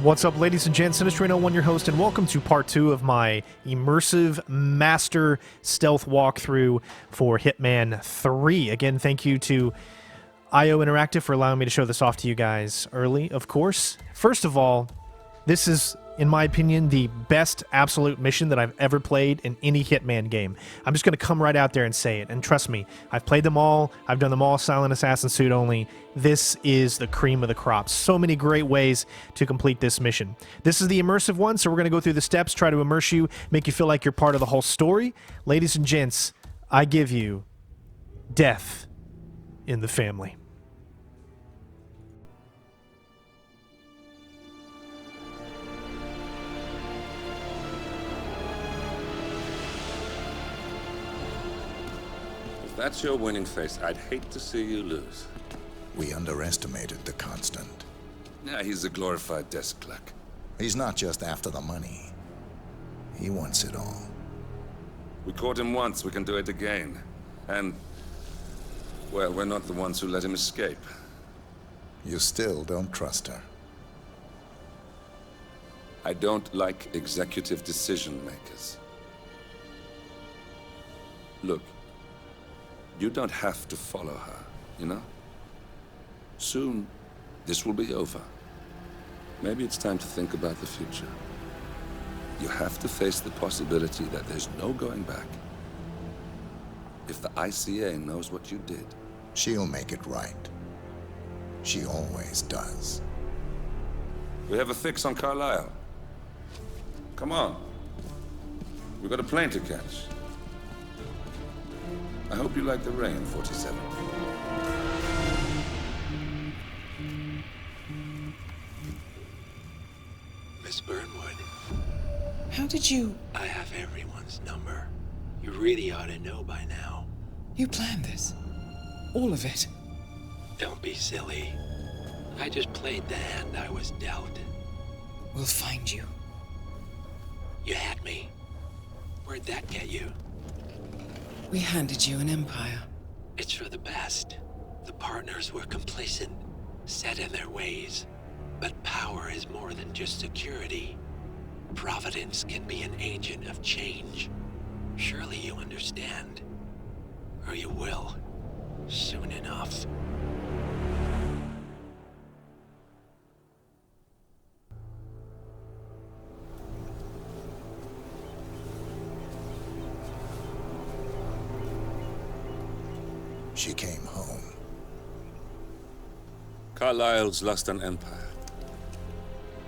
What's up, ladies and gents? Sinistrino1, your host, and welcome to part 2 of my immersive master stealth walkthrough for Hitman 3. Again, thank you to IO Interactive for allowing me to show this off to you guys early, of course. First of all, this is, in my opinion, the best absolute mission that I've ever played in any Hitman game. I'm just going to come right out there and say it, and trust me, I've played them all, I've done them all Silent Assassin suit only. This is the cream of the crop. So many great ways to complete this mission. This is the immersive one, so we're going to go through the steps, try to immerse you, make you feel like you're part of the whole story. Ladies and gents, I give you death in the family. If that's your winning face, I'd hate to see you lose. We underestimated the Constant. Yeah, he's a glorified desk clerk. He's not just after the money. He wants it all. We caught him once, we can do it again. And, well, we're not the ones who let him escape. You still don't trust her. I don't like executive decision makers. Look, you don't have to follow her, you know? Soon, this will be over. Maybe it's time to think about the future. You have to face the possibility that there's no going back. If the ICA knows what you did, She'll make it right. She always does. we have a fix on Carlisle. Come on. We've got a plane to catch. I hope you like the rain, 47. Miss Burnwood, How did you... I have everyone's number. You really ought to know by now. You planned this? All of it? Don't be silly. I just played the hand I was dealt. We'll find you. You had me. Where'd that get you? We handed you an empire. It's for the best. The partners were complacent, set in their ways. But power is more than just security. Providence can be an agent of change. Surely you understand. Or you will. Soon enough. She came home. Carlisle's lost an empire.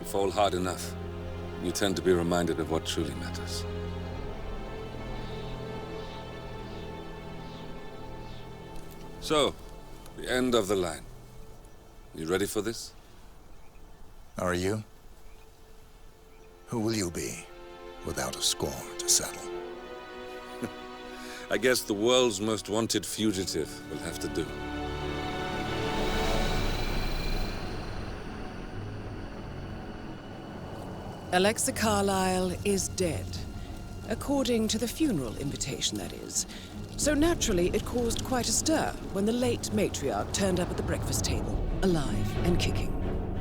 You fall hard enough, you tend to be reminded of what truly matters. So, the end of the line. You ready for this? Are you? Who will you be, without a score to settle? I guess the world's most wanted fugitive will have to do. Alexa Carlisle is dead. According to the funeral invitation, that is. So naturally, it caused quite a stir when the late matriarch turned up at the breakfast table, alive and kicking.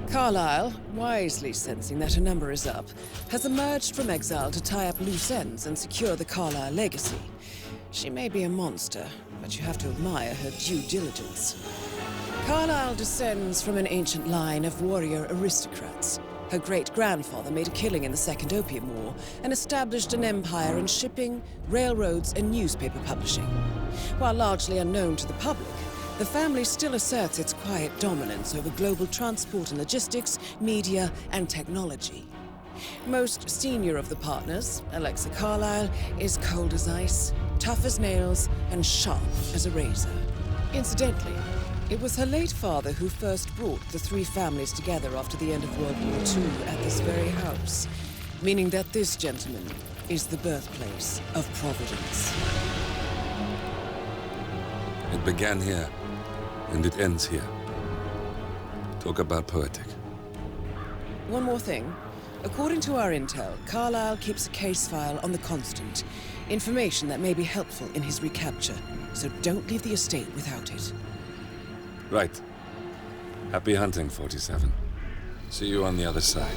Carlisle, wisely sensing that her number is up, has emerged from exile to tie up loose ends and secure the Carlisle legacy. She may be a monster, but you have to admire her due diligence. Carlisle descends from an ancient line of warrior aristocrats. Her great-grandfather made a killing in the Second Opium War and established an empire in shipping, railroads, and newspaper publishing. While largely unknown to the public, the family still asserts its quiet dominance over global transport and logistics, media, and technology. Most senior of the partners, Alexa Carlisle, is cold as ice, tough as nails, and sharp as a razor. Incidentally, it was her late father who first brought the three families together after the end of World War II at this very house, meaning that this gentleman is the birthplace of Providence. It began here, and it ends here. Talk about poetic. One more thing. According to our intel, Carlisle keeps a case file on the Constant. Information that may be helpful in his recapture, so don't leave the estate without it. Right. Happy hunting, 47. See you on the other side.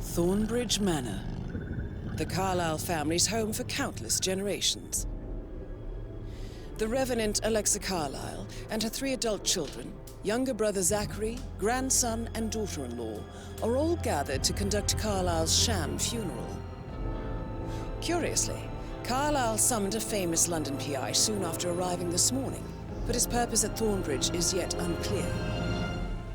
Thornbridge Manor. The Carlyle family's home for countless generations. The Revenant Alexa Carlyle and her 3 adult children, younger brother Zachary, grandson, and daughter-in-law, are all gathered to conduct Carlyle's sham funeral. Curiously, Carlyle summoned a famous London PI soon after arriving this morning, but his purpose at Thornbridge is yet unclear.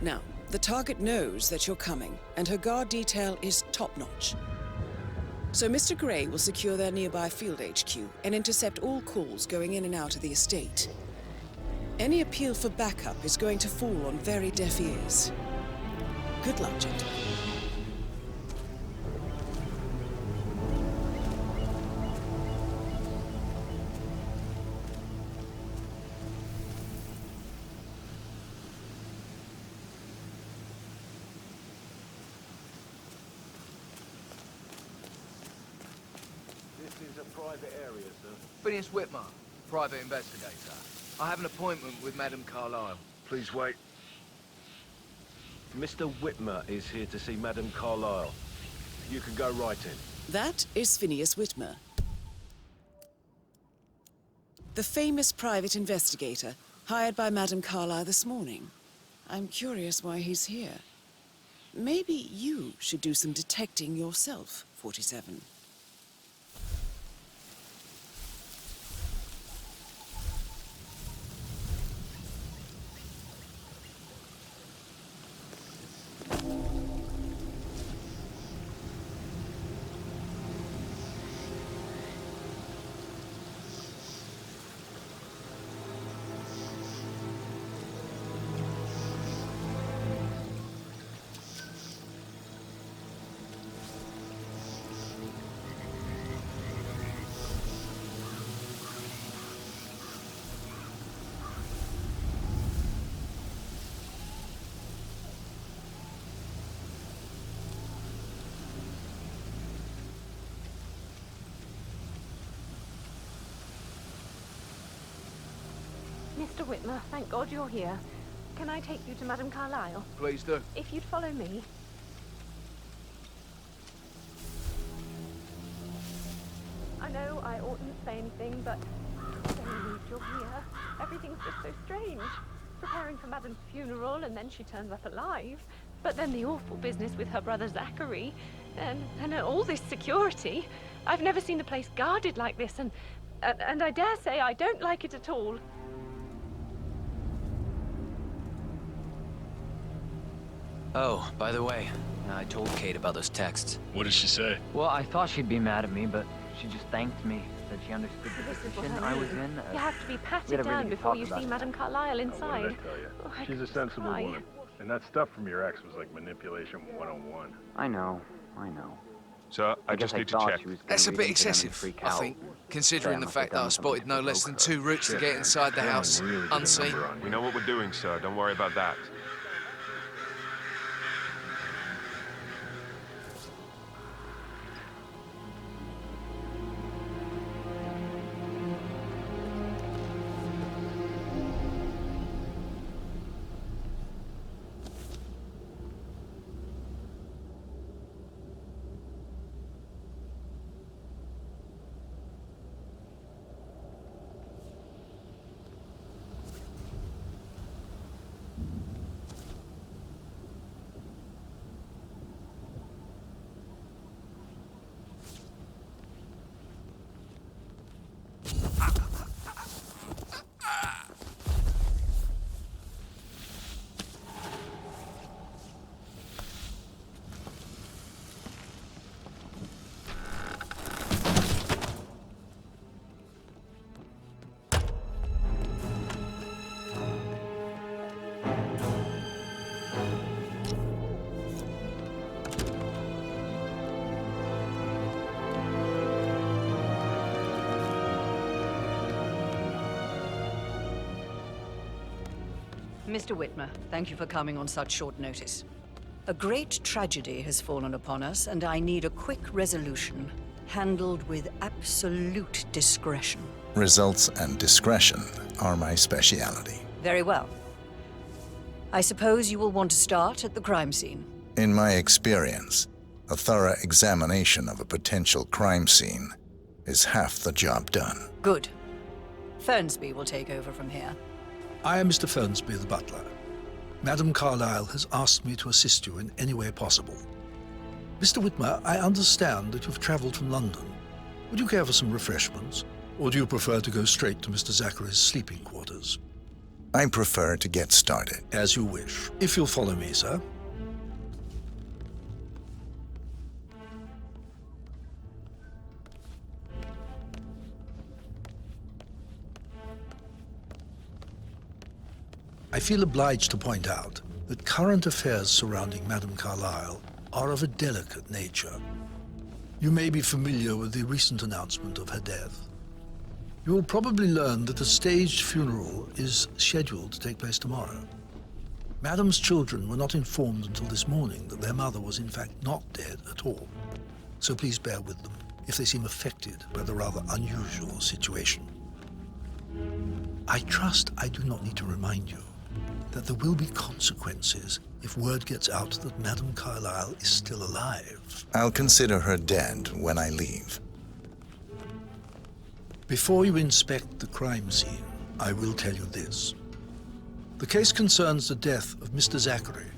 Now, the target knows that you're coming, and her guard detail is top-notch. So Mr. Gray will secure their nearby field HQ and intercept all calls going in and out of the estate. Any appeal for backup is going to fall on very deaf ears. Good luck, gentlemen. This is a private area, sir. Phineas Whitmer, private investigator. I have an appointment with Madame Carlyle. Please wait. Mr. Whitmer is here to see Madame Carlyle. You can go right in. That is Phineas Whitmer, the famous private investigator hired by Madame Carlyle this morning. I'm curious why he's here. Maybe you should do some detecting yourself, 47. Mr. Whitmer, thank God you're here. Can I take you to Madame Carlyle? Please do. If you'd follow me. I know I oughtn't say anything, but I'm so relieved you're here. Everything's just so strange. Preparing for Madame's funeral, and then she turns up alive. But then the awful business with her brother Zachary. And all this security. I've never seen the place guarded like this, and I dare say I don't like it at all. Oh, by the way, I told Kate about those texts. What did she say? Well, I thought she'd be mad at me, but she just thanked me. Said she understood the This is what position I I was mean. in. You have to be we patted had a really down good before talk you about see it. Madame Carlyle What did inside. I tell you? Oh, I She's a could sensible cry. woman. And that stuff from your ex was like manipulation 101. I know. So, I guess just need to thought check. she was gonna That's a read bit into them and excessive, freak I out. think, considering the must fact have that I done spotted something no to less than provoke 2 routes to get inside the Cameron house really did a unseen. number on you. We know what we're doing, sir. Don't worry about that. Mr. Whitmer, thank you for coming on such short notice. A great tragedy has fallen upon us, and I need a quick resolution, handled with absolute discretion. Results and discretion are my speciality. Very well. I suppose you will want to start at the crime scene. In my experience, a thorough examination of a potential crime scene is half the job done. Good. Fernsby will take over from here. I am Mr. Fernsby, the butler. Madam Carlyle has asked me to assist you in any way possible. Mr. Whitmer, I understand that you've traveled from London. Would you care for some refreshments? Or do you prefer to go straight to Mr. Zachary's sleeping quarters? I prefer to get started. As you wish. If you'll follow me, sir. I feel obliged to point out that current affairs surrounding Madame Carlyle are of a delicate nature. You may be familiar with the recent announcement of her death. You will probably learn that a staged funeral is scheduled to take place tomorrow. Madame's children were not informed until this morning that their mother was in fact not dead at all. So please bear with them if they seem affected by the rather unusual situation. I trust I do not need to remind you that there will be consequences if word gets out that Madame Carlyle is still alive. I'll consider her dead when I leave. Before you inspect the crime scene, I will tell you this. The case concerns the death of Mr. Zachary,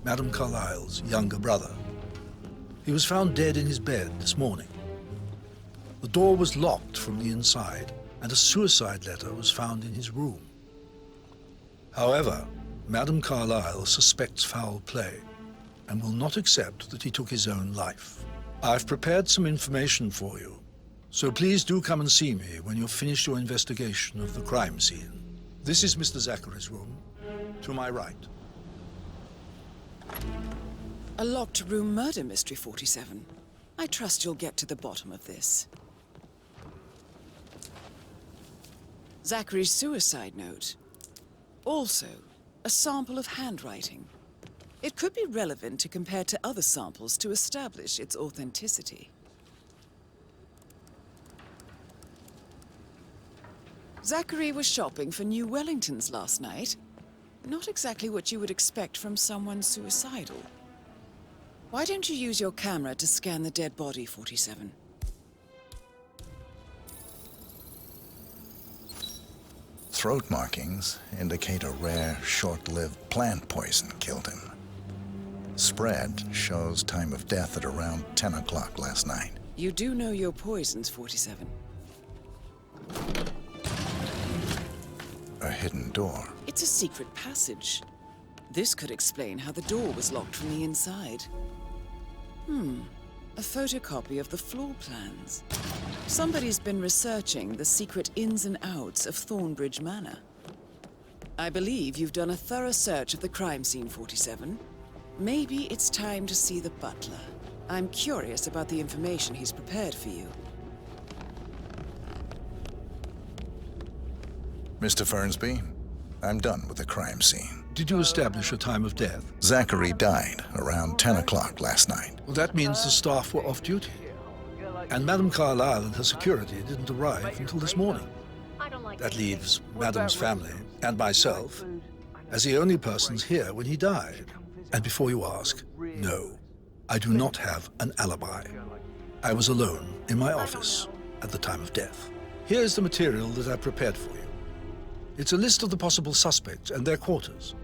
Madame Carlyle's younger brother. He was found dead in his bed this morning. The door was locked from the inside, and a suicide letter was found in his room. However, Madame Carlyle suspects foul play and will not accept that he took his own life. I've prepared some information for you, so please do come and see me when you've finished your investigation of the crime scene. This is Mr. Zachary's room, to my right. A locked room murder mystery, 47. I trust you'll get to the bottom of this. Zachary's suicide note. Also, a sample of handwriting. It could be relevant to compare to other samples to establish its authenticity. Zachary was shopping for New Wellingtons last night. Not exactly what you would expect from someone suicidal. Why don't you use your camera to scan the dead body, 47? Throat markings indicate a rare, short-lived plant poison killed him. Spread shows time of death at around 10 o'clock last night. You do know your poisons, 47. A hidden door. It's a secret passage. This could explain how the door was locked from the inside. A photocopy of the floor plans. Somebody's been researching the secret ins and outs of Thornbridge Manor. I believe you've done a thorough search of the crime scene, 47. Maybe it's time to see the butler. I'm curious about the information he's prepared for you. Mr. Fernsby, I'm done with the crime scene. Did you establish a time of death? Zachary died around 10 o'clock last night. Well, that means the staff were off duty. And Madame Carlyle and her security didn't arrive until this morning. That leaves Madame's family and myself as the only persons here when he died. And before you ask, no, I do not have an alibi. I was alone in my office at the time of death. Here's the material that I prepared for you. It's a list of the possible suspects and their quarters.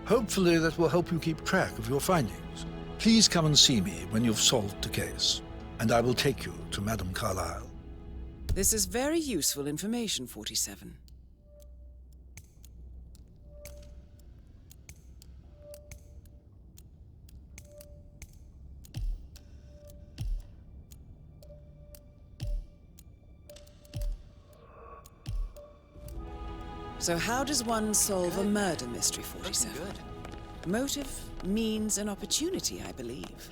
Hopefully that will help you keep track of your findings. Please come and see me when you've solved the case, and I will take you to Madame Carlyle. This is very useful information, 47. So how does one solve a murder mystery, 47? Motive, means, and opportunity, I believe.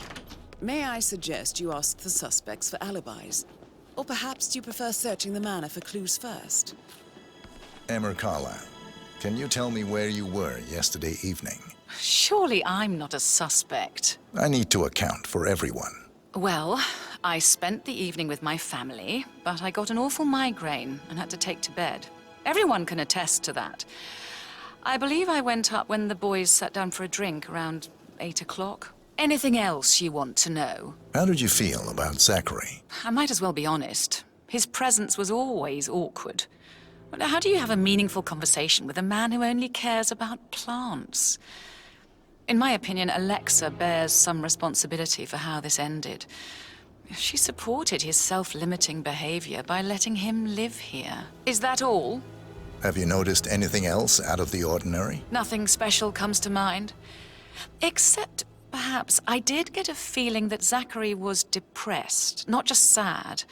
May I suggest you ask the suspects for alibis? Or perhaps do you prefer searching the manor for clues first? Emma Carlyle, can you tell me where you were yesterday evening? Surely I'm not a suspect. I need to account for everyone. Well, I spent the evening with my family, but I got an awful migraine and had to take to bed. Everyone can attest to that. I believe I went up when the boys sat down for a drink around 8 o'clock. Anything else you want to know? How did you feel about Zachary? I might as well be honest. His presence was always awkward. Well, how do you have a meaningful conversation with a man who only cares about plants? In my opinion, Alexa bears some responsibility for how this ended. She supported his self-limiting behavior by letting him live here. Is that all? Have you noticed anything else out of the ordinary? Nothing special comes to mind. Except, perhaps, I did get a feeling that Zachary was depressed, not just sad.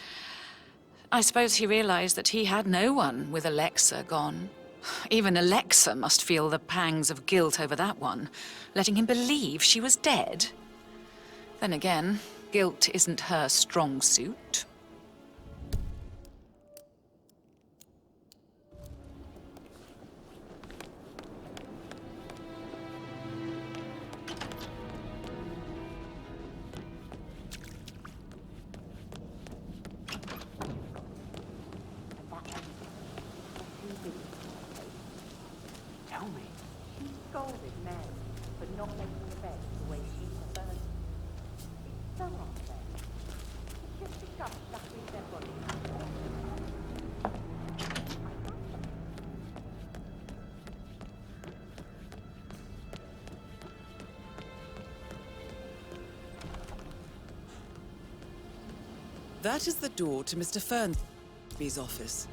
I suppose he realized that he had no one with Alexa gone. Even Alexa must feel the pangs of guilt over that one, letting him believe she was dead. Then again, guilt isn't her strong suit. Tell me. She scolded Mary for not making the bed the way she preferred. It's so unfair. She just discussed Zachary's dead body. That is the door to Mr. Fernby's office.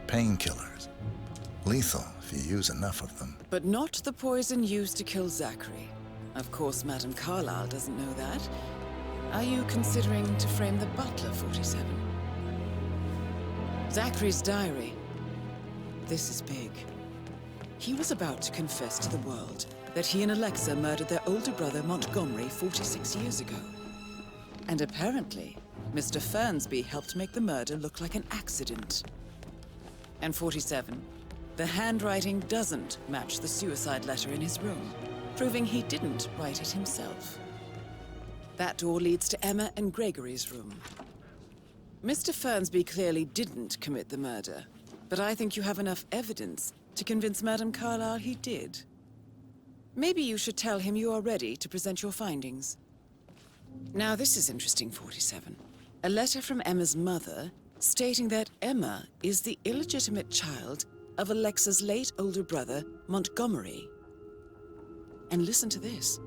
Painkillers. Lethal if you use enough of them. But not the poison used to kill Zachary. Of course, Madame Carlyle doesn't know that. Are you considering to frame the butler, 47? Zachary's diary. This is big. He was about to confess to the world that he and Alexa murdered their older brother Montgomery 46 years ago. And apparently, Mr. Fernsby helped make the murder look like an accident. And 47, the handwriting doesn't match the suicide letter in his room, proving he didn't write it himself. That door leads to Emma and Gregory's room. Mr. Fernsby clearly didn't commit the murder, but I think you have enough evidence to convince Madame Carlyle he did. Maybe you should tell him you are ready to present your findings. Now this is interesting, 47. A letter from Emma's mother stating that Emma is the illegitimate child of Alexa's late older brother, Montgomery. And listen to this.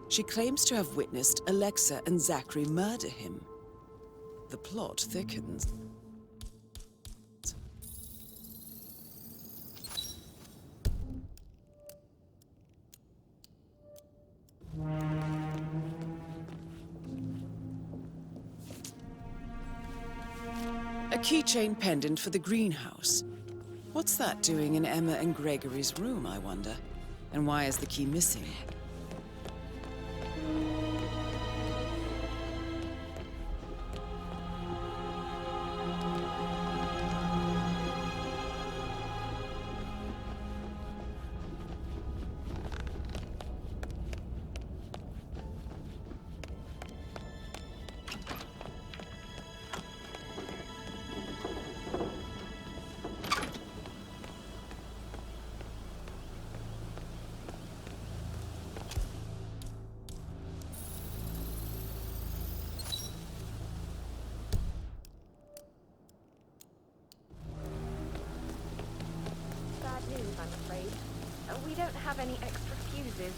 She claims to have witnessed Alexa and Zachary murder him. The plot thickens. A keychain pendant for the greenhouse. What's that doing in Emma and Gregory's room, I wonder? And why is the key missing? I'm afraid. We don't have any extra fuses.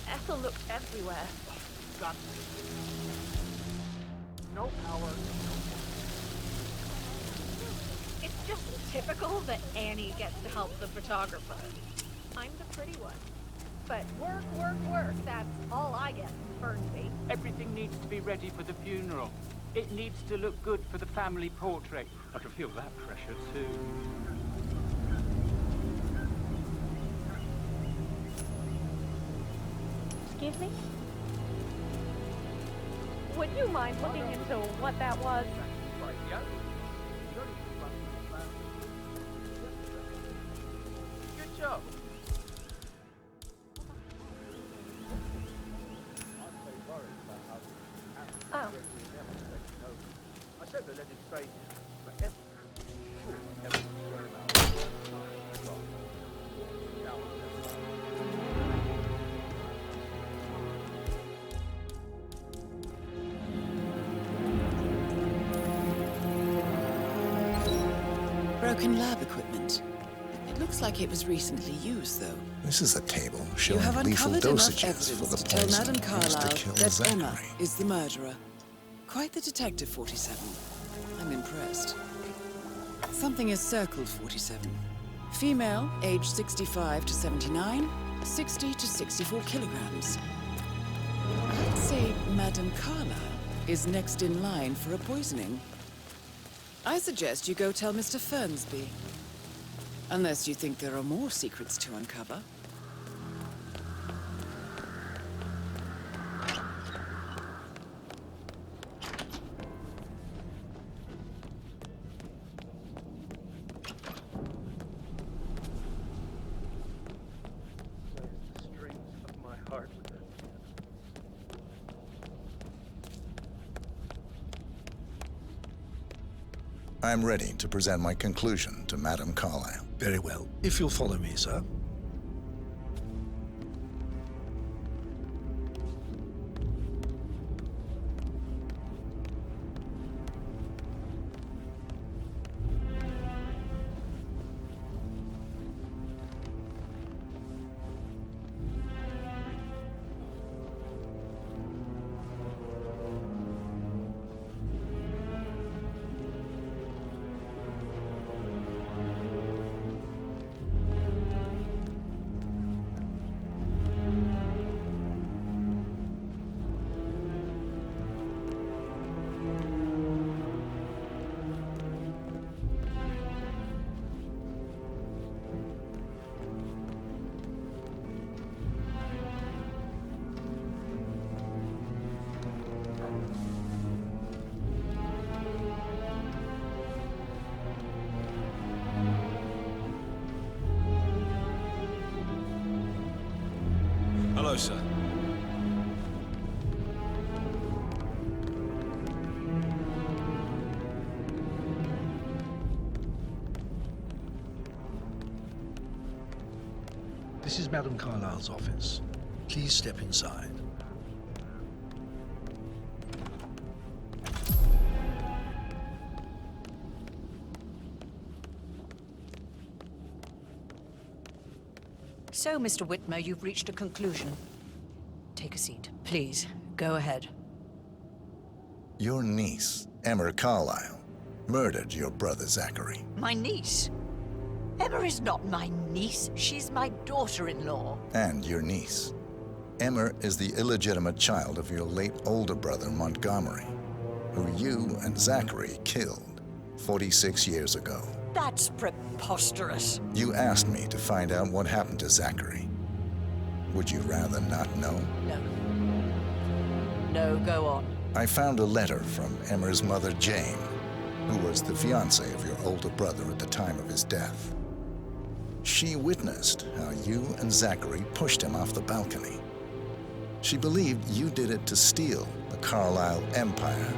Ethel looked everywhere. Got no power. It's just typical that Annie gets to help the photographer. I'm the pretty one. But work, work, work. That's all I get from Fernsby. Everything needs to be ready for the funeral. It needs to look good for the family portrait. I can feel that pressure too. Excuse me? Would you mind looking into what that was? Good job. Oh. I said to let it stay. broken lab equipment. It looks like it was recently used, though. This is a table You showing have lethal uncovered enough dosages for evidence the to tell poison Madame used to Carlyle kill that Emma Zachary. is the murderer. Quite the detective, 47. I'm impressed. Something is circled, 47. Female, age 65 to 79, 60 to 64 kilograms. I'd say Madame Carlyle is next in line for a poisoning. I suggest you go tell Mr. Fernsby. Unless you think there are more secrets to uncover. I'm ready to present my conclusion to Madame Carlyle. Very well. If you'll follow me, sir. Hello, sir. This is Madame Carlyle's office. Please step inside. So, Mr. Whitmer, you've reached a conclusion. Take a seat. Please, go ahead. Your niece, Emma Carlyle, murdered your brother Zachary. My niece? Emma is not my niece. She's my daughter-in-law. And your niece. Emma is the illegitimate child of your late older brother Montgomery, who you and Zachary killed 46 years ago. That's preposterous. You asked me to find out what happened to Zachary. Would you rather not know? No. No, go on. I found a letter from Emma's mother, Jane, who was the fiancée of your older brother at the time of his death. She witnessed how you and Zachary pushed him off the balcony. She believed you did it to steal the Carlyle empire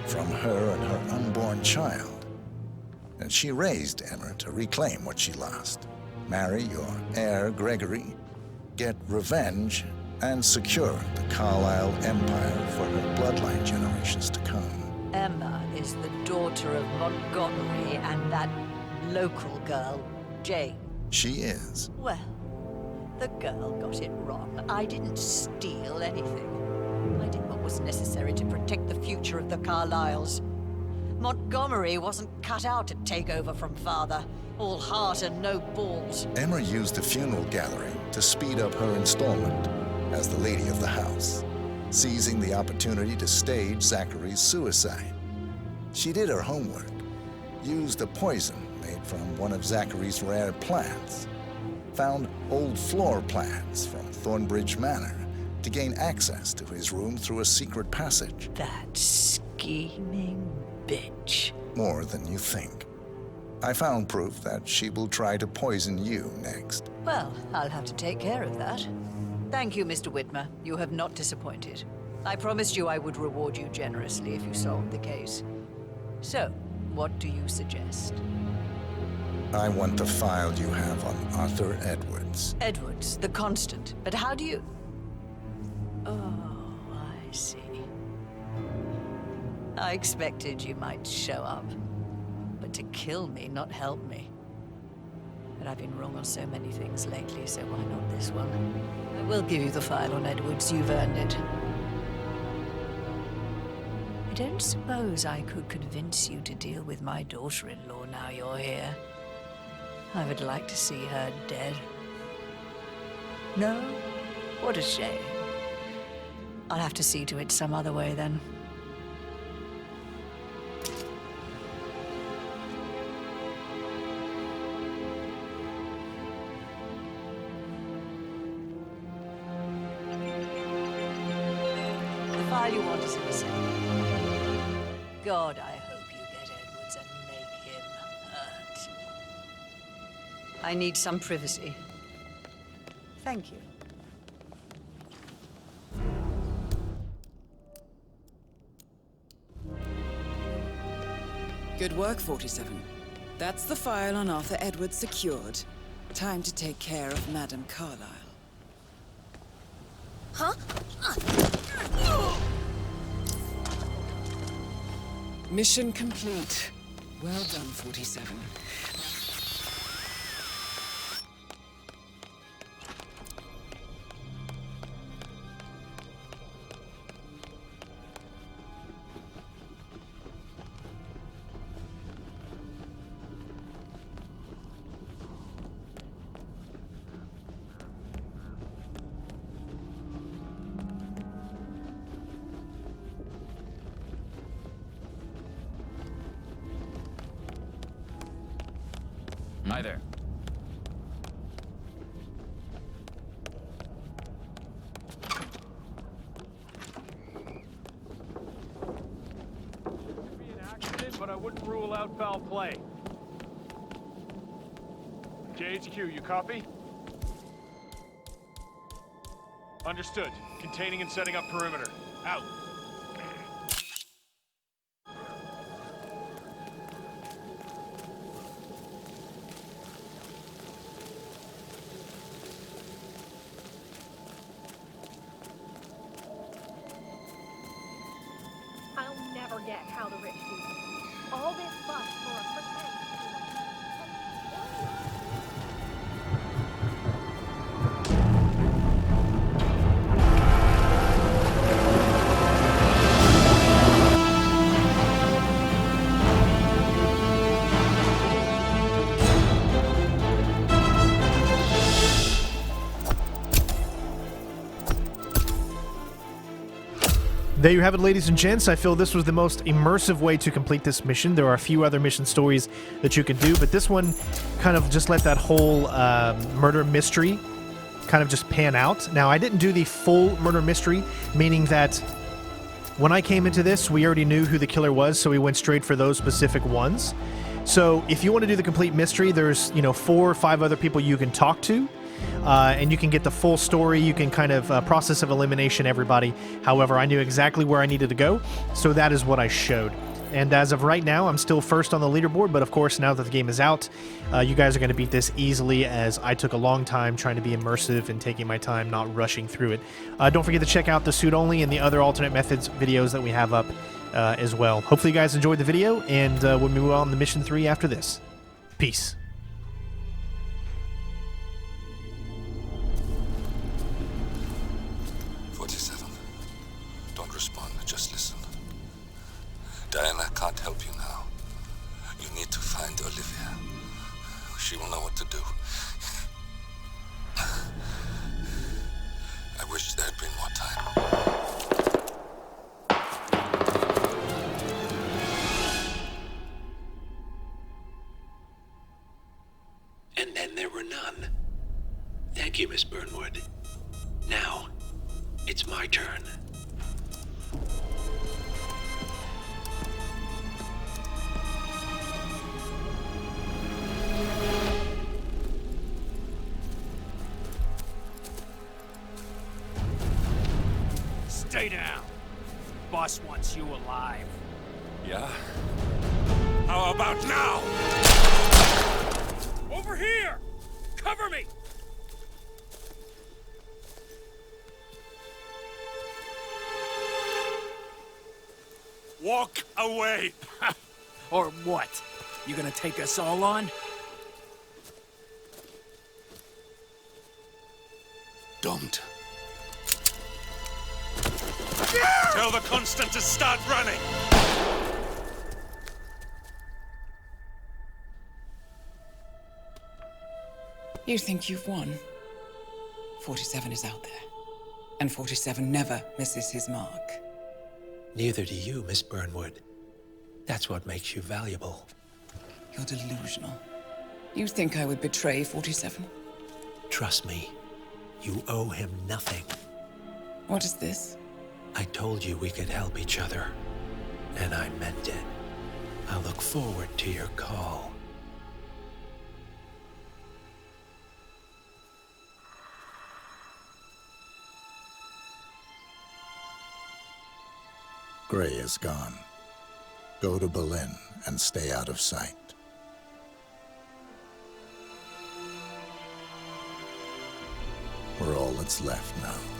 from her and her unborn child. And she raised Emma to reclaim what she lost, marry your heir, Gregory, get revenge, and secure the Carlyle empire for her bloodline generations to come. Emma is the daughter of Montgomery and that local girl, Jane. She is. Well, the girl got it wrong. I didn't steal anything. I did what was necessary to protect the future of the Carlyles. Montgomery wasn't cut out to take over from father. All heart and no balls. Emma used the funeral gathering to speed up her installment as the lady of the house, seizing the opportunity to stage Zachary's suicide. She did her homework, used a poison made from one of Zachary's rare plants, found old floor plans from Thornbridge Manor to gain access to his room through a secret passage. That scheming bitch. More than you think. I found proof that she will try to poison you next. Well, I'll have to take care of that. Thank you, Mr. Whitmer. You have not disappointed. I promised you I would reward you generously if you solved the case. So, what do you suggest? I want the file you have on Arthur Edwards. Edwards, the Constant. But how do you... Oh, I see. I expected you might show up. but to kill me, not help me. But I've been wrong on so many things lately, so why not this one? I will give you the file on Edwards. You've earned it. I don't suppose I could convince you to deal with my daughter-in-law now you're here. I would like to see her dead. No? What a shame. I'll have to see to it some other way then. The file you want is in the safe. God, I hope you get Edwards and make him hurt. I need some privacy. Thank you. Good work, 47. That's the file on Arthur Edwards secured. Time to take care of Madame Carlyle. Huh? Mission complete. Well done, 47. Hi there. Could be an accident, but I wouldn't rule out foul play. JHQ, you copy? Understood. Containing and setting up perimeter. Out. I'll never get how the rich do this. All this fuss for a pretend. There you have it, ladies and gents. I feel this was the most immersive way to complete this mission. There are a few other mission stories that you can do, but this one kind of just let that whole murder mystery kind of just pan out. Now, I didn't do the full murder mystery, meaning that when I came into this, we already knew who the killer was, so we went straight for those specific ones. So if you want to do the complete mystery, there's, 4 or 5 other people you can talk to. And you can get the full story. You can kind of process of elimination everybody. However, I knew exactly where I needed to go, so that is what I showed. And as of right now, I'm still first on the leaderboard, but of course, now that the game is out, you guys are going to beat this easily, as I took a long time trying to be immersive and taking my time, not rushing through it. Don't forget to check out the suit only and the other alternate methods videos that we have up as well. Hopefully you guys enjoyed the video, and we'll move on to mission 3 after this. Peace. Diana can't help you now. You need to find Olivia. She will know what to do. I wish there had been more time. And then there were none. Thank you, Miss Burnwood. Now, it's my turn. Stay down. Boss wants you alive. Yeah? How about now? Over here! Cover me! Walk away! Or what? You gonna take us all on? Don't. Tell the Constant to start running! You think you've won? 47 is out there. And 47 never misses his mark. Neither do you, Miss Burnwood. That's what makes you valuable. You're delusional. You think I would betray 47? Trust me, you owe him nothing. What is this? I told you we could help each other, and I meant it. I'll look forward to your call. Gray is gone. Go to Berlin and stay out of sight. We're all that's left now.